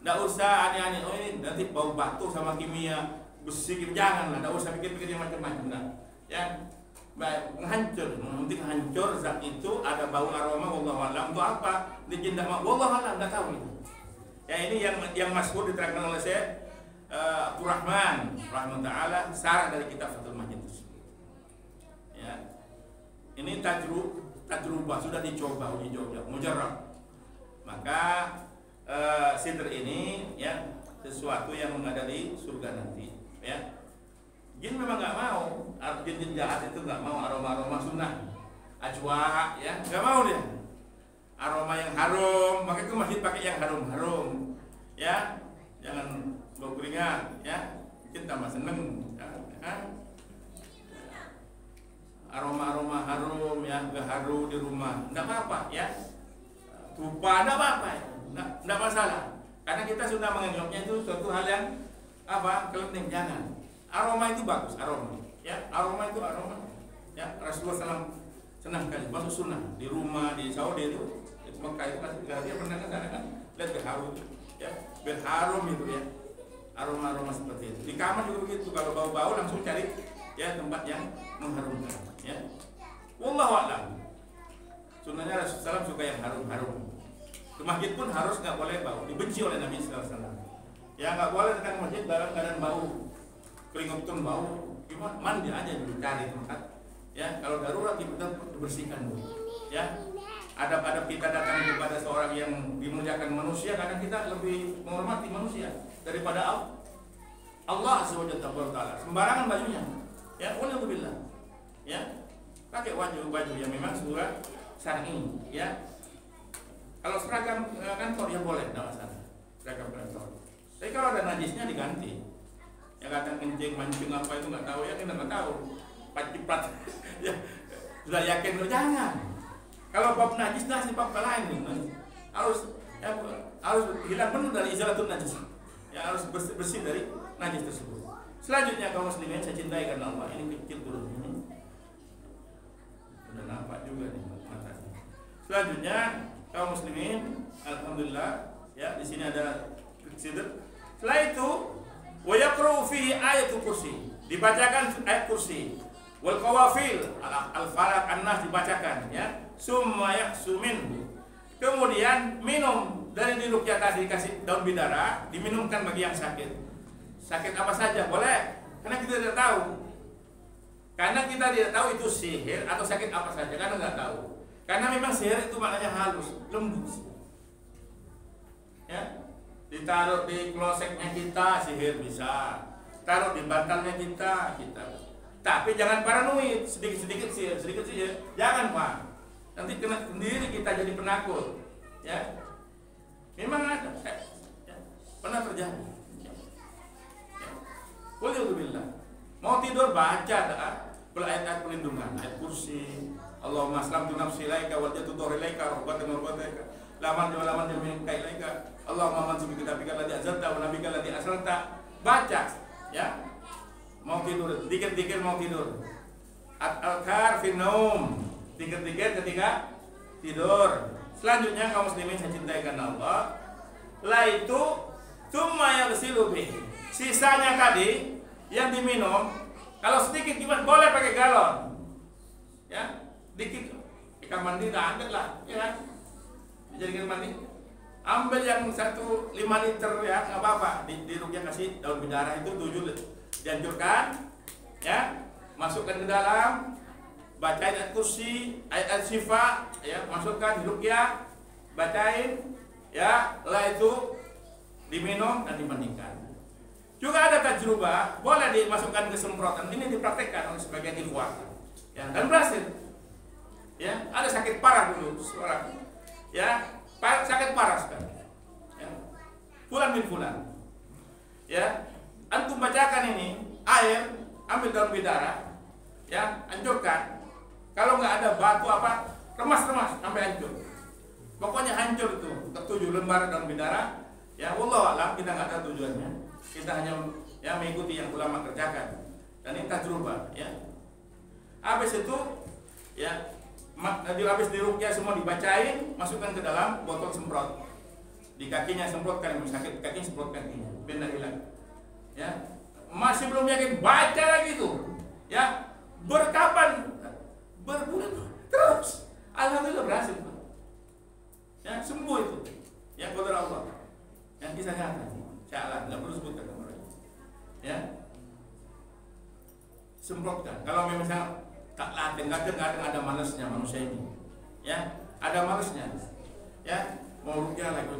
Nggak usah aneh-aneh, oh ini nanti bau batu sama kimia besi, janganlah, nggak usah pikir-pikir yang macam-macam, nah ya. Baik, menghancur, penting hancur zat itu, ada bau aroma, wallahu a'lam. Untuk apa? Dijindak, wallahu a'lam, nggak tahu itu. Ya, ini yang masyhur diterangkan oleh Syekh Abdul Rahman rahimahullah taala, sarah dari kitab Fathul Majid. Ya. Ini tajrubah, sudah dicoba, uji coba, mujarrab. Maka sidr ini ya sesuatu yang ada di surga nanti ya. Jin memang nggak mau, jin jahat itu nggak mau aroma sunnah, ajwa ya, nggak mau dia aroma yang harum. Makanya itu masjid pakai yang harum ya, jangan bau keringat ya, jin tambah seneng ya. Aroma harum ya, gaharu di rumah nggak apa-apa ya, tupa nggak apa-apa ya. Nggak masalah, karena kita sudah menganggapnya itu suatu hal yang apa, kelenteng. Jangan. Aroma itu bagus, aroma ya, aroma itu aroma ya. Rasulullah SAW senang kali masuk sunnah di rumah di Saudi itu, di Mekah itu masih dia pernah kan lihat berharum ya, berharum itu ya, aroma seperti itu. Di kamar juga begitu, kalau bau-bau langsung cari ya tempat yang mengharumkan ya. Wallahu a'lam. Sunnahnya Rasulullah SAW suka yang harum. Ke masjid pun harus nggak boleh bau, dibenci oleh Nabi sallallahu alaihi wasallam. Ya nggak boleh datang ke masjid dalam keadaan bau, keringatun bau. Gimana? Mandi aja dulu, cari tempat. Ya, kalau darurat dibersihkan dulu. Ya, adab-adab kita datang kepada seorang yang dimuliakan manusia, karena kita lebih menghormati manusia daripada Allah subhanahu wa taala. Sembarangan bajunya. Ya, walhamdulillah. Ya, pakai baju yang memang surat syar'i. Ya. Kalau seragam kantor ya boleh, tidak masalah. Seragam kantor. Tapi kalau ada najisnya diganti. Yang kata kencing, mancing apa itu nggak tahu ya, kita nggak tahu. Pat-pat, ya sudah yakin, jangan. Kalau bab najis bab lain nih. Harus hilang penuh dari izalatul najis. Ya harus bersih dari najis tersebut. Selanjutnya kaum muslimin saya cintai karena Allah, ini kecil turun ini. Sudah nampak juga nih matanya. Selanjutnya kaum muslimin, alhamdulillah ya, di sini ada sidr. Setelah itu wa yaqra'u fihi ayatul kursi, dibacakan ayat kursi. Wal qawafil al-falaq an-nas dibacakan ya. Summa yahsumin, kemudian minum dari diruqyah tadi, kasih daun bidara, diminumkan bagi yang sakit. Sakit apa saja boleh, karena kita tidak tahu. Karena kita tidak tahu itu sihir atau sakit apa saja, karena nggak tahu. Karena memang sihir itu maknanya halus, lembut. Ya, ditaruh di kloseknya kita sihir bisa, taruh di bantalnya kita. Tapi jangan paranoid, sedikit sihir, jangan Pak. Nanti kena sendiri kita jadi penakut. Ya, memang ada, ya, pernah terjadi. Walhamdulillah. Mau tidur baca ayat-ayat perlindungan, ayat kursi. Allahumma aslamtu nafsi ilaika wajjahtu dhahri ilaika rahbatan wa rahbatan laman minka ilaika Allahumma man subhika kitabika alladhi anzalta wa nabika alladhi arsalta. Baca ya, mau tidur, dikir-dikir mau tidur. Al-adhkar fi naum, Dikit-dikit ketika tidur. Selanjutnya kaum muslimin saya cintai karena Allah, la itu tsumma yaghsilu bih. Sisanya tadi yang diminum, kalau sedikit gimana boleh pakai galon. Ya, dikit ikan mandi dah ada lah, ya kan? Dijadikan mandi. Ambil yang 5 liter ya, nggak apa-apa. Di rukyah kasih daun bidara itu 7 dianjurkan, ya, masukkan ke dalam, bacain ayat kursi, ayat syifa, ya, masukkan di rukyah, bacain, ya, lah itu diminum dan dimandikan. Juga ada tajrubah, boleh dimasukkan ke semprotan. Ini dipraktekkan oleh sebagian ikhwan, ya, dan berhasil. Ya, ada sakit parah dulu seorang, ya, sakit parah sekali. Ya. Fulan bin fulan. Ya, antum bacakan ini air, ambil daun bidara, ya, hancurkan. Kalau nggak ada batu apa, remas-remas sampai hancur. Pokoknya hancur itu. 7 lembar daun bidara. Ya, wallahu a'lam, kita nggak tahu tujuannya. Kita hanya ya mengikuti yang ulama kerjakan. Dan ini tajrubah, ya. Habis itu, ya, habis dirukyah semua dibacain, masukkan ke dalam botol semprot. Di kakinya semprotkan, yang sakit kaki semprot kakinya, biar hilang. Ya, masih belum yakin, baca lagi tuh. Ya, berkapan? Berbulan terus. Alhamdulillah berhasil. Ya, sembuh itu. Ya, qadar Allah. Yang kisah nyata. Insyaallah, enggak perlu sebutkan namanya. Ya. Semprotkan. Kalau misalnya tak latih, kadang-kadang ada malasnya manusia ini. Ya, ada malasnya. Ya, mau rukyah lagi.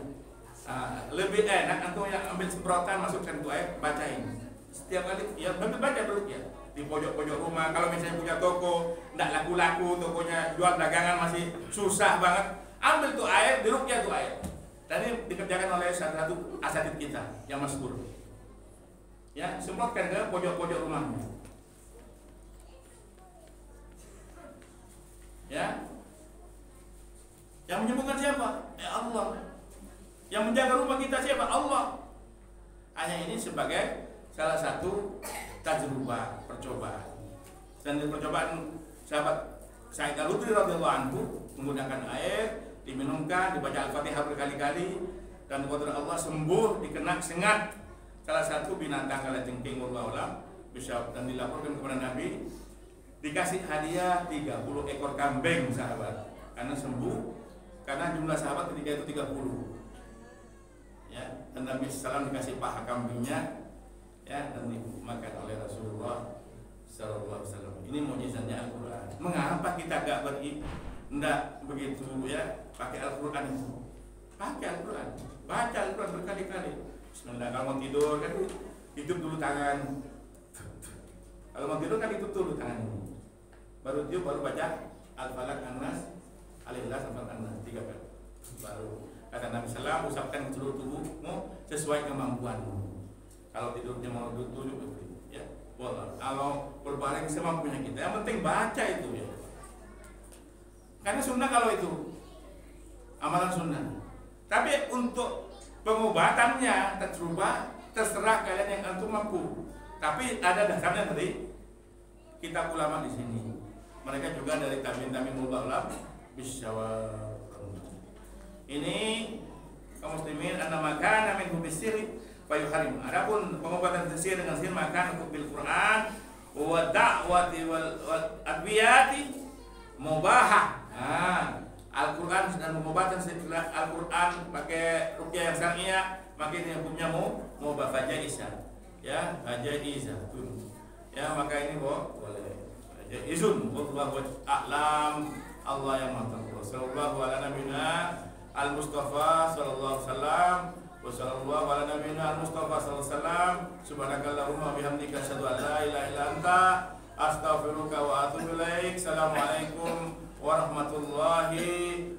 Lebih enak antum yang ambil semprotan, masukkan ke air, bacain. Setiap kali ya baca dulu ya. Di pojok-pojok rumah, kalau misalnya punya toko, enggak laku-laku, tokonya jual dagangan masih susah banget, ambil tuh air, dirukyah tuh air. Dan ini dikerjakan oleh salah satu asatid kita yang masyhur. Ya, semprotkan ke pojok-pojok rumahnya. Ya. Yang menyembuhkan siapa? Ya Allah. Yang menjaga rumah kita siapa? Allah. Hanya ini sebagai salah satu tajrubah, percobaan. Dan di percobaan sahabat Sa'id Al-Khudri radhiyallahu anhu menggunakan air, diminumkan, dibaca Al-Fatihah berkali-kali, dan qadar Allah sembuh dikena sengat salah satu binatang kalajengking wallahu a'lam bisa, dan dilaporkan kepada Nabi, dikasih hadiah 30 ekor kambing sahabat karena sembuh, karena jumlah sahabat ketika itu 30. Ya, dan Nabi sallallahu dikasih paha kambingnya, ya, dan dimakan oleh Rasulullah sallallahu alaihi wasallam. Ini mukjizatnya Al-Qur'an. Mengapa kita enggak begitu ya pakai Al-Qur'an itu? Pakai Al-Qur'an. Baca Al-Qur'an berkali-kali. Bismillah, kalau mau tidur kan hidup dulu tangan. Kalau mau tidur kan hidup dulu tangan ini. Baru tidur, baru baca Al-Falaq, An-Nas, Al-Ikhlas, An-Nas 3 kali. Baru kata Nabi sallallahu, usapkan seluruh tubuhmu sesuai kemampuanmu. Kalau tidurnya mau duduk ya. Kalau berbaring semampunya kita. Yang penting baca itu ya. Karena sunnah kalau itu amalan sunnah. Tapi untuk pengobatannya terserah kalian yang antum mampu. Tapi ada dasarnya dari kitab ulama di sini. Mereka juga dari tabi'in ulama bisyawab. Ini kaum muslimin annama kana min hubisiri fa yuharim. Adapun pengobatan sihir dengan sihir maka untuk bil Quran wa da'wati wal adwiyati mubahah. Al-Quran dan pengobatan setelah Al-Quran pakai ruqyah yang syar'iyyah, maka ini hukumnya mubah fajaizah. Ya, fajaizah. Ya, maka ini boleh. Fajaizun wallahu a'lam. Allah yang Maha Tahu. Sallallahu ala nabiyina al-Mustafa sallallahu alaihi wasallam. Wa sallallahu ala nabiyina al-Mustafa sallallahu alaihi wasallam. Subhanakallahumma bihamdika asyhadu an la ilaha illa anta astaghfiruka wa atubu ilaik. Assalamualaikum warahmatullahi